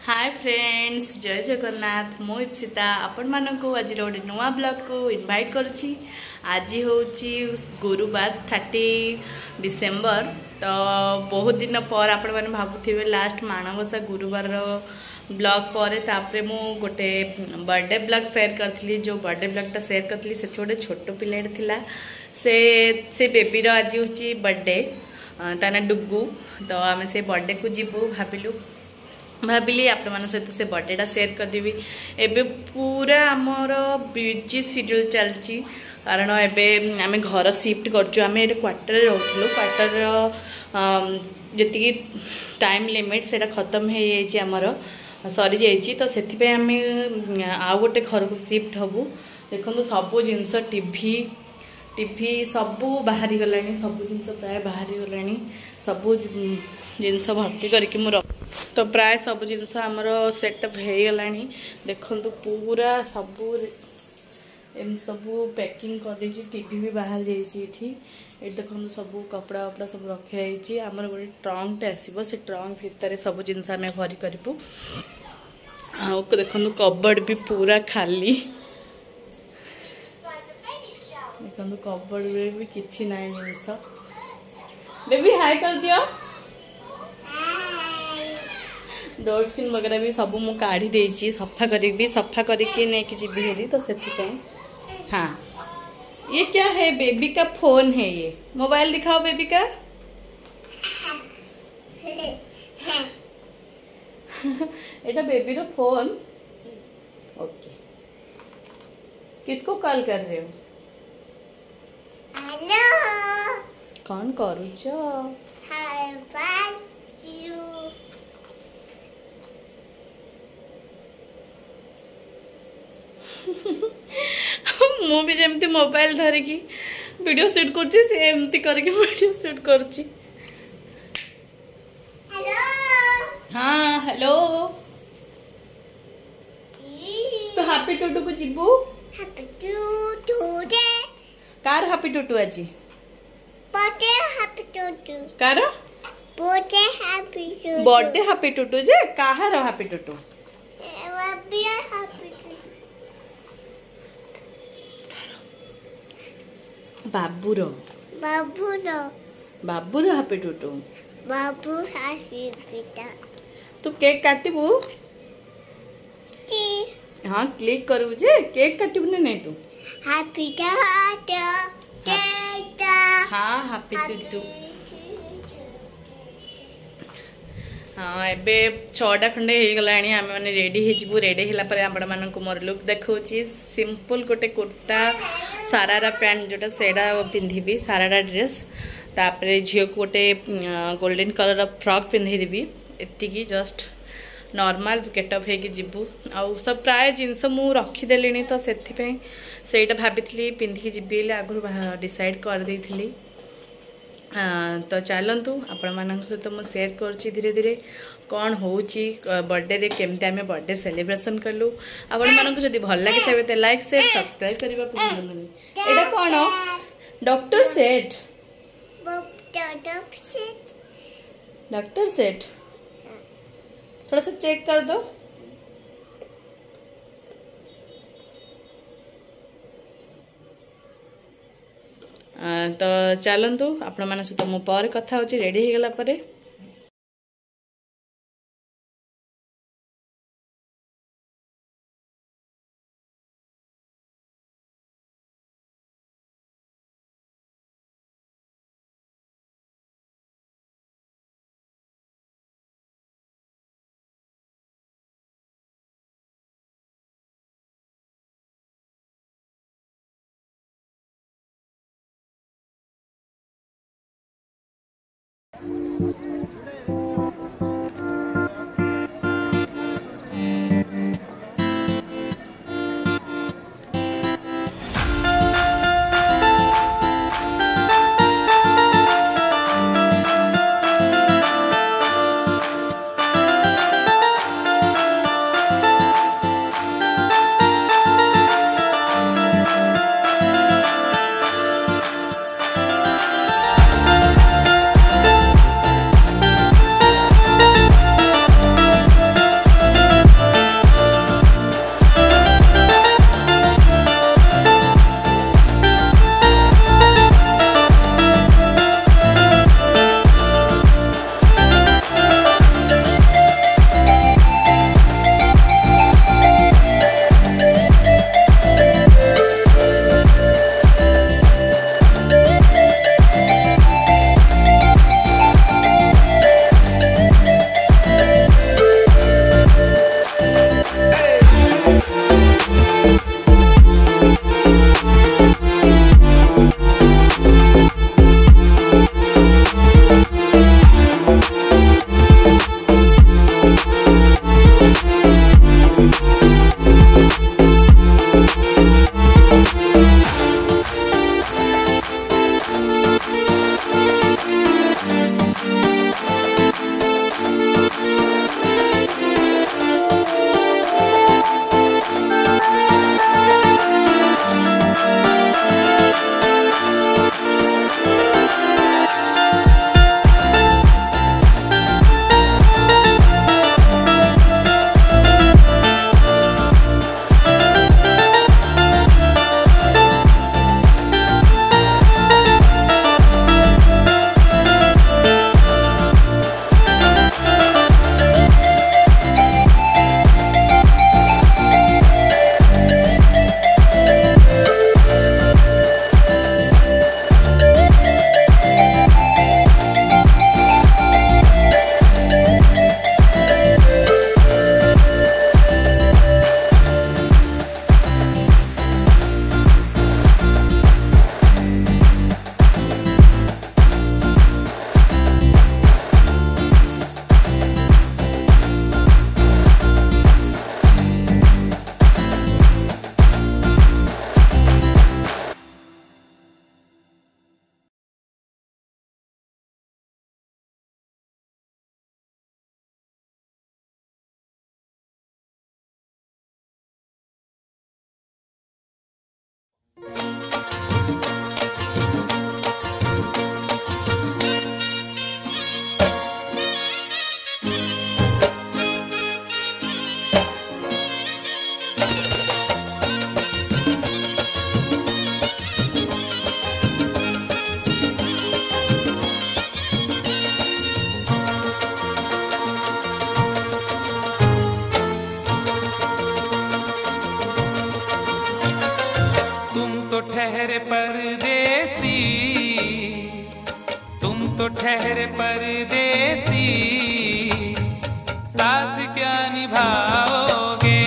Hi friends, जय जगन्नाथ। मु इप्सिता आपण मानक आज गोटे नुआ ब्लॉग को इनवाइट करुच्ची। आज हूँ गुरुवार 30 डिसेम्बर। तो बहुत दिन पर आपण मैंने भावुवे लास्ट माणबसा गुरुवार ब्लॉग पर तापर मु गोटे बर्थडे ब्लॉग शेयर करी। जो बर्थडे ब्लॉगटा शेयर करी से गोटे छोट पिलाटे थिला। से बेबीर आज हूँ बर्थडे, ता ना डुगू। तो आम से बर्थडे को जीवु भाविली आपण मान सहित से बर्थडेटा शेयर करदेवी। एबे पूरा आमर बिजी शेड्यूल चलची कारण एबे आम घर शिफ्ट करचु। आम ये क्वार्टर रोलु। क्वार्टर जी टाइम लिमिट से खत्म हो जामर सरी जाइए। तो से आम आउ गोटे घर को शिफ्ट हबू। देखो सबू जिनस टीवी सबू बाहरी गला, सबू जिनस प्राय बाहरी गला, सबू जिनस भर्ती करके मुझ तो प्राय सब जिनस आमर सेटअप हो गला। देखु पूरा सबू एम सबू पैकिंग कर देछि। टीवी भी बाहर जाइए। देखो सबू कपड़ा वपड़ा सब रखाई। आमर गोटे ट्रंक आसो, से ट्रंक भितर सब जिनस आम भरी करूँ। देखो कबर्ड भी पूरा खाली। देखो कबर्ड भी किसी ना जिनस। बेबी हाय कर दियो। डोर स्क्रीन वगैरह भी सब मु काढ़ी देछि, सफा करी सफा करके नेकी जीवी हेरी। तो से हाँ, ये क्या है? बेबी का फोन है। ये मोबाइल दिखाओ बेबी का। एटा बेबी रो फोन। ओके, किसको कॉल कर रहे हो? हेलो, कौन करूछो? Hi bye you. मु भी जमती मोबाइल धरिकी वीडियो शूट करछि, से एमती करके वीडियो शूट करछि। हेलो। हाँ हेलो। तो हैप्पी टूटू को जीवु। हैप्पी टूटू दे। कार हैप्पी टूटू आजी? Birthday happy Tutu. कार birthday happy Tutu. Birthday happy Tutu जे काहार happy Tutu? Baby happy Tutu. बाबूरो बाबूरो हैप्पी टूटू। बाबू हैप्पी बेटा। तू केक काटिबू? हाँ क्लिक करू जे केक काटिबू ने नहीं? तू हैप्पी टूटू। हाँ हैप्पी टूटू। हाँ एबे 6टा खंडे हो गला। आम मैंने रेडी हो रेडी होला आपण मानक मोर लुक देखौची। सिंपल गोटे कुर्ता सारारा पैंट जोटा सेड़ा पिंधि, सारारा ड्रेस। तापर झील को गोटे गोल्डन कलर फ्रॉक पिंधेदेवी। एतिकी जस्ट नॉर्मल गेटअप हो जीवु। आउ सब प्राय जिनस मु रखीदेली। तो से भाभी पिंधि जीवी आगु डिसाइड कर देइथिली। तो चलतु आपण मान सहित मुझे शेयर करुच्ची धीरे धीरे कौन होची बर्थडे रे केमती आम बर्थडे सेलिब्रेशन कलु। आपण मानक जदि भल लगे तबे ते लाइक शेयर सब्सक्राइब करबा को भूलुनी। एटा कोन? Doctor set. डॉक्टर सेट थोड़ा सा चेक कर दो। तो चलतु आपण मान सहित मु पर कथा होची रेडी हो गला परे। ठहरे परदेसी, तुम तो ठहरे परदेसी, साथ क्या निभाओगे।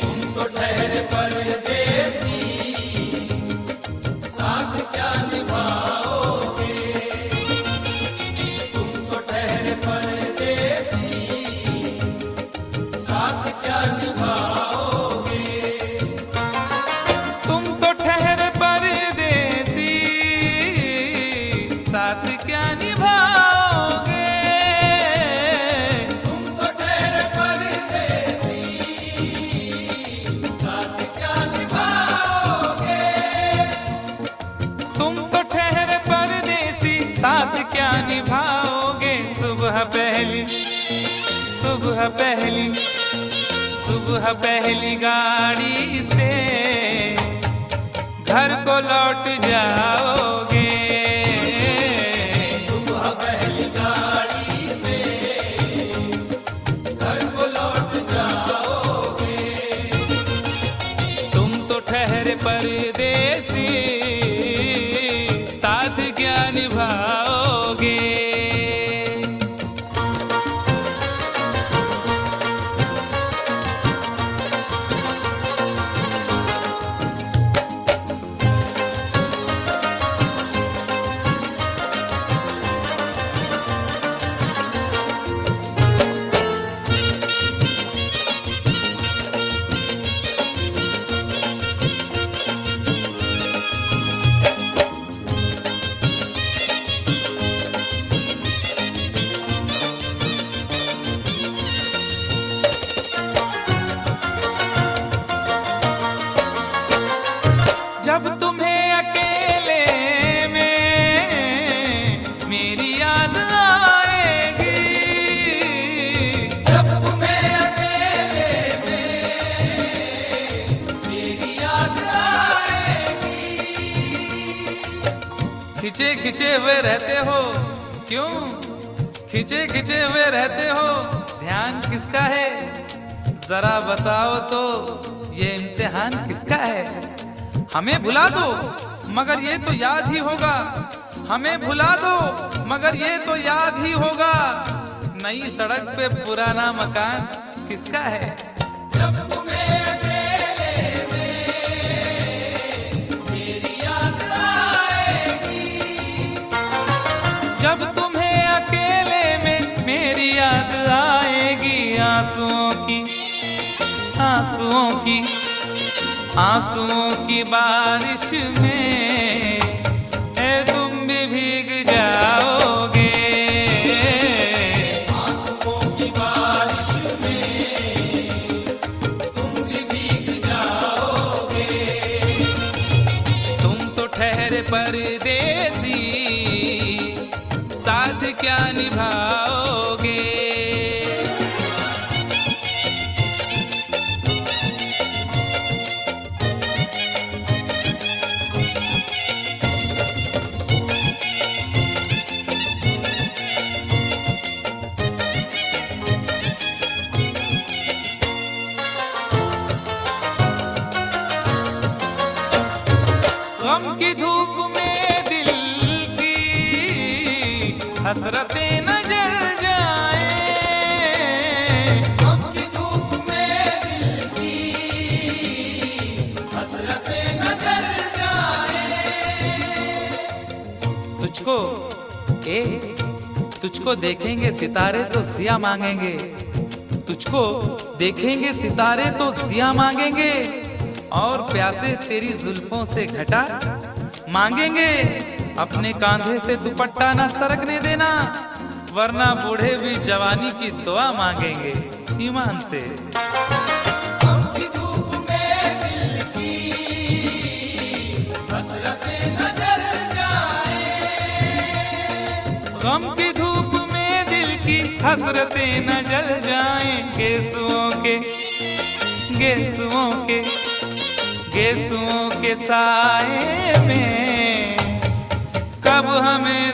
तुम तो ठहरे परदेसी, साथ क्या निभाओगे। तुम तो ठहरे परदेसी, साथ क्या निभाओगे। तुम तो ठहरे परदेसी, साथ क्या निभाओगे। तुम तो ठहरे परदेसी, साथ क्या निभाओगे। तुम तो ठहरे परदेसी, साथ क्या निभाओगे। सुबह पहली गाड़ी से घर को लौट जाओगे। सुबह पहली गाड़ी से घर को लौट जाओगे। तुम तो ठहरे परदेसी, साथ क्या निभाओगे। जब तुम्हें अकेले में मेरी याद आएगी। जब तुम्हें अकेले में मेरी याद आएगी। खिंचे खिंचे हुए रहते हो क्यों, खिंचे खिंचे हुए रहते हो, ध्यान किसका है जरा बताओ तो, ये इम्तिहान किसका है। हमें भुला दो मगर ये तो याद ही होगा, हमें भुला दो मगर ये तो याद ही होगा। नई सड़क पे पुराना मकान किसका है। जब तुम्हें अकेले में मेरी याद आएगी। जब तुम्हें अकेले में मेरी याद आएगी। आंसुओं की बारिश में तुम भी भीग जाओगे। आंसुओं की बारिश में तुम भी भीग जाओगे। तुम तो ठहरे परदेसी, साथ क्या निभाओगे। गम की धूप में दिल की हसरतें न जल जाए। गम की धूप में दिल की हसरतें न जल जाए। तुझको देखेंगे सितारे तो सिया मांगेंगे। तुझको देखेंगे सितारे तो सिया मांगेंगे, और प्यासे तेरी जुल्फों से घटा मांगेंगे। अपने कांधे से दुपट्टा ना सरकने देना, वरना बूढ़े भी जवानी की दुआ मांगेंगे ईमान से। गम की धूप में दिल की हसरतें न जल जाए। गम की धूप में दिल की हसरतें न जल जाएं। गेसुओं के साए में कब हमें